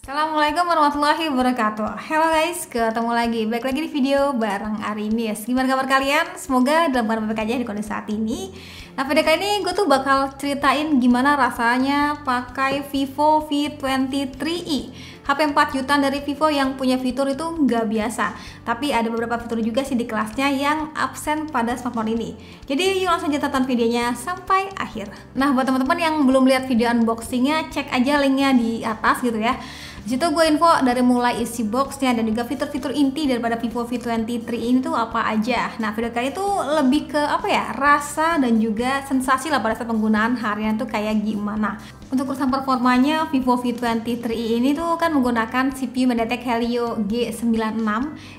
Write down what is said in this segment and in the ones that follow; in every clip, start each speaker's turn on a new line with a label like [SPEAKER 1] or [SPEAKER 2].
[SPEAKER 1] Assalamualaikum warahmatullahi wabarakatuh. Hello guys, ketemu lagi. Balik lagi di video bareng Arinis. Gimana kabar kalian? Semoga dalam keadaan baik aja di kondisi saat ini. Nah, video kali ini gue tuh bakal ceritain gimana rasanya pakai Vivo V23e, HP 4 jutaan dari Vivo yang punya fitur itu nggak biasa. Tapi ada beberapa fitur juga sih di kelasnya yang absen pada smartphone ini. Jadi yuk langsung aja tonton videonya sampai akhir. Nah, buat teman-teman yang belum lihat video unboxingnya, cek aja linknya di atas gitu ya. Di situ gue info dari mulai isi boxnya dan juga fitur-fitur inti daripada Vivo V23 ini tuh apa aja. Nah, video kali itu lebih ke apa ya, rasa dan juga sensasi lah pada saat penggunaan harian tuh kayak gimana. Untuk urusan performanya, Vivo V23 ini tuh kan menggunakan CPU MediaTek Helio G96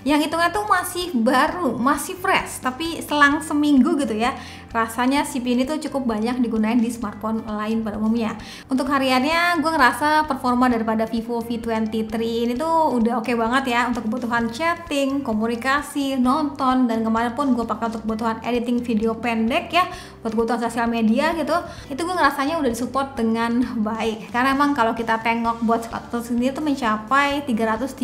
[SPEAKER 1] yang hitungannya tuh masih baru, masih fresh, tapi selang seminggu gitu ya. Rasanya CPU ini tuh cukup banyak digunain di smartphone lain pada umumnya. Untuk hariannya, gue ngerasa performa daripada Vivo V23 ini tuh udah oke banget ya untuk kebutuhan chatting, komunikasi, nonton, dan kemarin pun gue pakai untuk kebutuhan editing video pendek ya, buat kebutuhan sosial media gitu. Itu gue ngerasanya udah disupport dengan baik, karena emang kalau kita tengok buat status sendiri tuh mencapai 334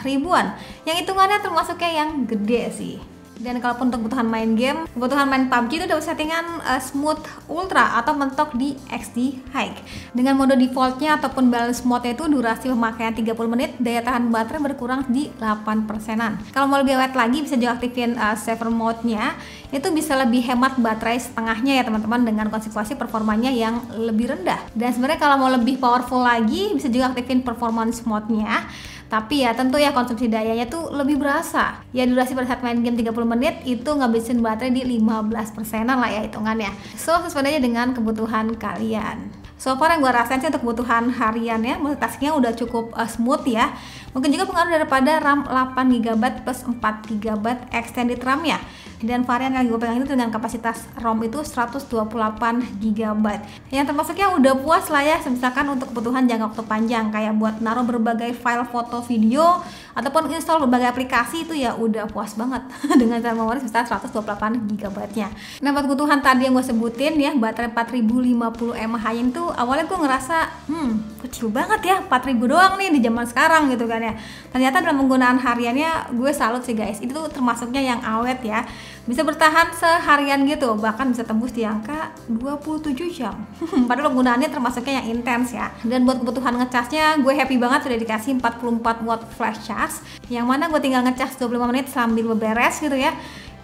[SPEAKER 1] ribuan, yang hitungannya termasuknya yang gede sih. Dan kalaupun untuk kebutuhan main game, kebutuhan main PUBG itu dapat settingan smooth ultra atau mentok di XD high. Dengan mode defaultnya ataupun balance mode itu durasi pemakaian 30 menit, daya tahan baterai berkurang di 8%-an. Kalau mau lebih awet lagi bisa juga aktifin saver mode-nya, itu bisa lebih hemat baterai setengahnya ya teman-teman, dengan konfigurasi performanya yang lebih rendah. Dan sebenarnya kalau mau lebih powerful lagi bisa juga aktifin performance mode-nya. Tapi ya tentu ya konsumsi dayanya tuh lebih berasa. Ya durasi pada saat main game 30 menit itu ngabisin baterai di 15%-an lah ya hitungannya. So sesuai aja dengan kebutuhan kalian. So far yang gue rasain sih untuk kebutuhan hariannya, multitaskingnya udah cukup smooth ya. Mungkin juga pengaruh daripada RAM 8GB plus 4GB extended RAM ya. Dan varian yang gue pegang itu dengan kapasitas ROM itu 128GB. Yang termasuknya udah puas lah ya, misalkan untuk kebutuhan jangka waktu panjang kayak buat naruh berbagai file foto video ataupun install berbagai aplikasi, itu ya udah puas banget dengan cara memori sebesar 128GB nya. Nah, buat kebutuhan tadi yang gue sebutin ya, baterai 4050 mAh itu awalnya gue ngerasa kecil banget ya, 4000 doang nih di zaman sekarang gitu kan ya. Ternyata dalam penggunaan hariannya gue salut sih guys, itu tuh termasuknya yang awet ya, bisa bertahan seharian gitu, bahkan bisa tembus di angka 27 jam. Padahal penggunaannya termasuknya yang intens ya. Dan buat kebutuhan ngecasnya gue happy banget sudah dikasih 44 watt flash charge, yang mana gue tinggal ngecas 25 menit sambil beberes gitu ya.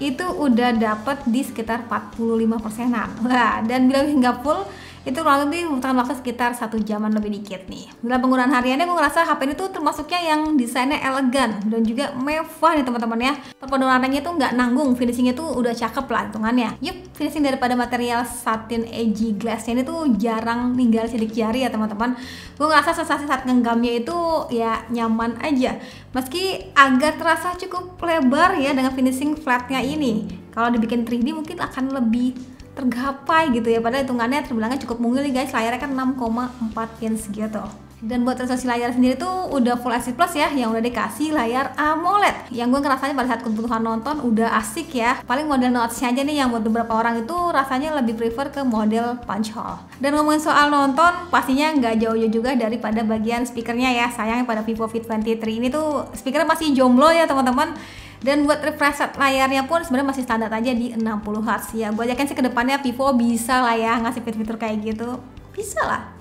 [SPEAKER 1] Itu udah dapet di sekitar 45%-an. Wah, dan bila hingga full itu kurang lebih membutuhkan waktu sekitar 1 jaman lebih dikit nih. Dalam penggunaan hariannya gue ngerasa HP ini tuh termasuknya yang desainnya elegan dan juga mewah nih teman-teman ya. Perpaduan warnanya tuh nggak nanggung, finishingnya tuh udah cakep lah hitungannya. Yup, finishing daripada material satin edgy glassnya ini tuh jarang ninggal sidik jari ya teman-teman. Gue ngerasa sensasi saat ngenggamnya itu ya nyaman aja, meski agak terasa cukup lebar ya dengan finishing flatnya ini. Kalau dibikin 3D mungkin akan lebih tergapai gitu ya, padahal hitungannya terbilangnya cukup mungil nih guys, layarnya kan 6,4 inch gitu. Dan buat resolusi layar sendiri tuh udah Full HD Plus ya, yang udah dikasih layar AMOLED, yang gue ngerasanya pada saat kebutuhan nonton udah asik ya. Paling model notch-nya aja nih yang buat beberapa orang itu rasanya lebih prefer ke model punch hole. Dan ngomongin soal nonton, pastinya nggak jauh-jauh juga daripada bagian speakernya ya. Sayangnya pada Vivo V23 ini tuh speakernya masih jomblo ya teman-teman. Dan buat refresh rate layarnya pun sebenarnya masih standar aja di 60Hz ya. Gue yakin sih kedepannya Vivo bisa lah ya ngasih fitur-fitur kayak gitu, bisa lah.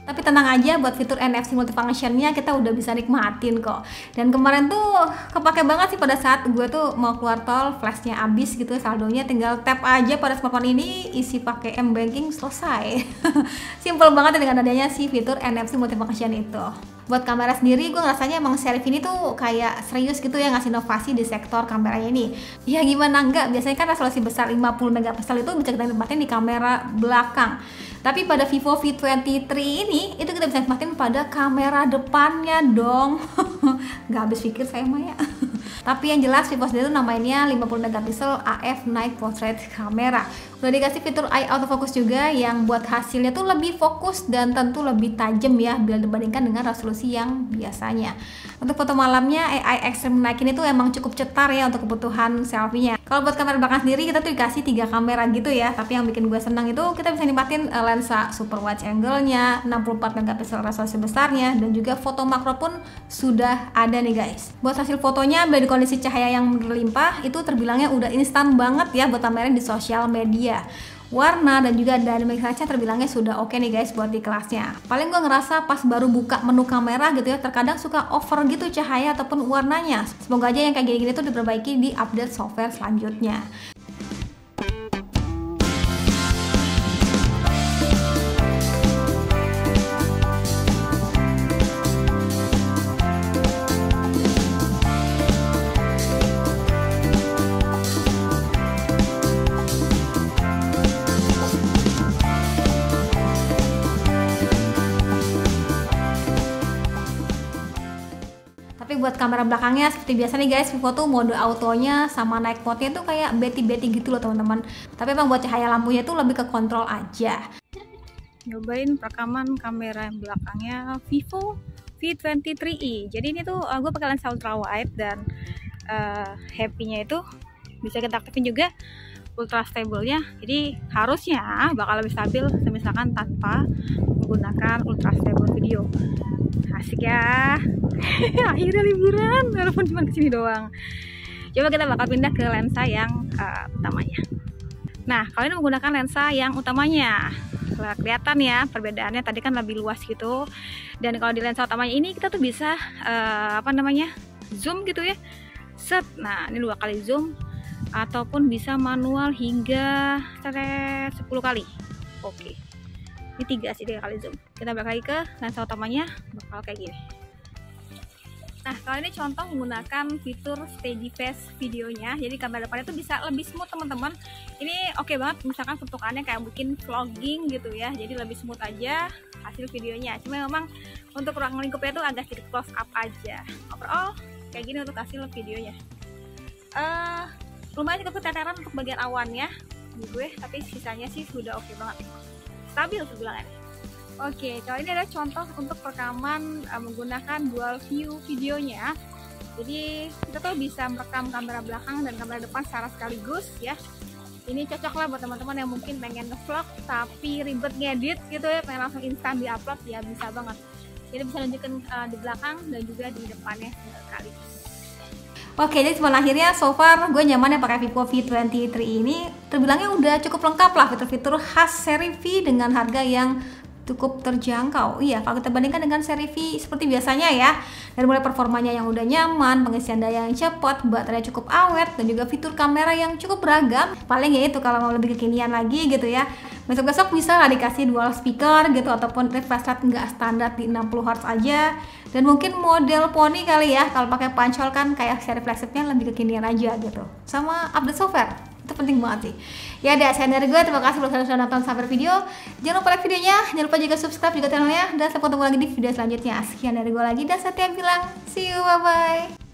[SPEAKER 1] Tapi tenang aja, buat fitur NFC multifunctionnya kita udah bisa nikmatin kok. Dan kemarin tuh kepake banget sih pada saat gue tuh mau keluar tol, flashnya habis gitu, saldonya tinggal tap aja pada smartphone ini, isi pakai M-Banking, selesai. Simple banget dengan adanya si fitur NFC multifunction itu. Buat kamera sendiri gue ngerasanya emang Serif ini tuh kayak serius gitu ya, ngasih inovasi di sektor kameranya ini. Ya gimana enggak, biasanya kan resolusi besar 50 megapiksel itu bisa kita nikmatin di kamera belakang. Tapi pada Vivo V23 ini itu kita bisa nikmatin pada kamera depannya dong. Gak habis pikir saya mah ya. Tapi yang jelas Vivo sendiri itu namanya 50 megapiksel AF Night Portrait Camera. Udah dikasih fitur eye autofocus juga yang buat hasilnya tuh lebih fokus dan tentu lebih tajam ya bila dibandingkan dengan resolusi yang biasanya. Untuk foto malamnya AI Extreme Night ini tuh emang cukup cetar ya untuk kebutuhan selfie-nya. Kalau buat kamera belakang sendiri kita tuh dikasih 3 kamera gitu ya, tapi yang bikin gue senang itu kita bisa nikmatin lensa super wide angle-nya, 64 megapiksel resolusi besarnya, dan juga foto makro pun sudah ada nih guys. Buat hasil fotonya bila di kondisi cahaya yang berlimpah itu terbilangnya udah instan banget ya buat pamerin di sosial media. Warna dan juga dynamic range-nya terbilangnya sudah oke nih guys buat di kelasnya. Paling gue ngerasa pas baru buka menu kamera gitu ya, terkadang suka over gitu cahaya ataupun warnanya. Semoga aja yang kayak gini-gini tuh diperbaiki di update software selanjutnya. Tapi buat kamera belakangnya seperti biasa nih guys, Vivo tuh mode autonya sama night mode-nya tuh kayak beti-beti gitu loh teman-teman. Tapi emang buat cahaya lampunya tuh lebih ke kontrol aja.
[SPEAKER 2] Nyobain perekaman kamera yang belakangnya Vivo V23e. Jadi ini tuh gue pakai lensa ultra wide dan happy-nya itu bisa kita aktifin juga ultra stable-nya. Jadi harusnya bakal lebih stabil misalkan tanpa menggunakan ultra stable video. Asik ya. Akhirnya liburan walaupun cuma kesini doang. Coba kita bakal pindah ke lensa yang utamanya. Nah, kalau ini menggunakan lensa yang utamanya, kelihatan ya perbedaannya. Tadi kan lebih luas gitu, dan kalau di lensa utamanya ini kita tuh bisa zoom gitu ya, set. Nah, ini 2 kali zoom ataupun bisa manual hingga 10 kali. Oke, ini 3 kali zoom. Kita balik lagi ke lensa utamanya, bakal kayak gini. Nah, kalau ini contoh menggunakan fitur steady face videonya, jadi kamera depannya itu bisa lebih smooth teman-teman. Ini oke banget, misalkan bentukannya kayak bikin vlogging gitu ya, jadi lebih smooth aja hasil videonya. Cuma memang untuk ruang lingkupnya itu agak sedikit close up aja. Overall kayak gini untuk hasil videonya. Lumayan cukup keteteran untuk bagian awannya di gue, tapi sisanya sih sudah oke banget, stabil sebilangnya. Oke, kalau ini adalah contoh untuk rekaman menggunakan dual view videonya. Jadi kita tuh bisa merekam kamera belakang dan kamera depan secara sekaligus ya. Ini cocok lah buat teman-teman yang mungkin pengen nge-vlog tapi ribet ngedit gitu ya, pengen langsung instan di-upload ya, bisa banget. Jadi bisa nunjukin di belakang dan juga di depannya sekaligus.
[SPEAKER 1] Oke, jadi cuman akhirnya so far gue nyaman ya pakai Vivo V23 ini. Terbilangnya udah cukup lengkap lah fitur-fitur khas seri V dengan harga yang cukup terjangkau. Iya, kalau kita bandingkan dengan seri V seperti biasanya ya, dari mulai performanya yang udah nyaman, pengisian daya yang cepat, baterai cukup awet, dan juga fitur kamera yang cukup beragam. Paling ya itu kalau mau lebih kekinian lagi gitu ya, besok-besok bisa lah dikasih dual speaker gitu, ataupun refresh rate nggak standar di 60 Hz aja. Dan mungkin model poni kali ya, kalau pakai pancol kan kayak seri flagshipnya lebih kekinian aja gitu. Sama update software, itu penting banget sih. Ya udah, sekian dari gue, terima kasih sudah nonton sampai video. Jangan lupa like videonya, jangan lupa juga subscribe juga channelnya, dan sampai ketemu lagi di video selanjutnya. Sekian dari gue lagi, dan Setia bilang see you, bye bye.